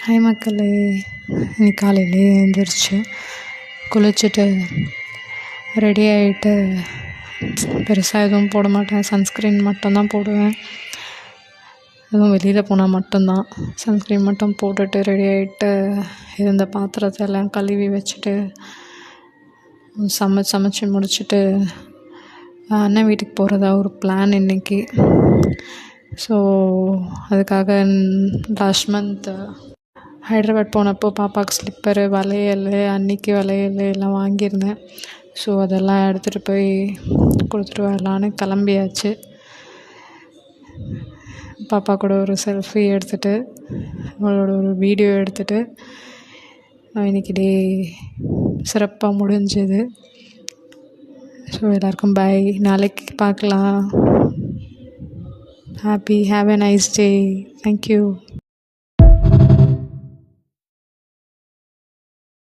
Hi மக்களே, இன்னைக்கு காலையிலே எழுந்திரிச்சு குளிச்சுட்டு ரெடி ஆகிட்டு பெருசாக எதுவும் போட மாட்டேன். சன்ஸ்க்ரீன் மட்டும்தான் போடுவேன். எதுவும் வெளியில் போனால் மட்டும்தான் சன்ஸ்க்ரீன் மட்டும் போட்டுட்டு ரெடி ஆகிட்டு இருந்த பாத்திரத்தை எல்லாம் கழுவி வச்சுட்டு சமைச்சு முடிச்சுட்டு அண்ணன் வீட்டுக்கு போகிறதா ஒரு பிளான் இன்றைக்கி. ஸோ அதுக்காக லாஸ்ட் மந்த் ஹைதராபாத் போனப்போ பாப்பாவுக்கு ஸ்லிப்பரு, வளையல், அன்னிக்கு வளையல் எல்லாம் வாங்கியிருந்தேன். ஸோ அதெல்லாம் எடுத்துகிட்டு போய் கொடுத்துட்டு வரலான்னு கிளம்பியாச்சு. பாப்பா கூட ஒரு செல்ஃபி எடுத்துகிட்டு அவளோட ஒரு வீடியோ எடுத்துகிட்டு இன்றைக்கி டே சிறப்பாக முடிஞ்சுது. ஸோ எல்லாருக்கும் பை, நாளைக்கு பார்க்கலாம். Have a nice day. Thank you.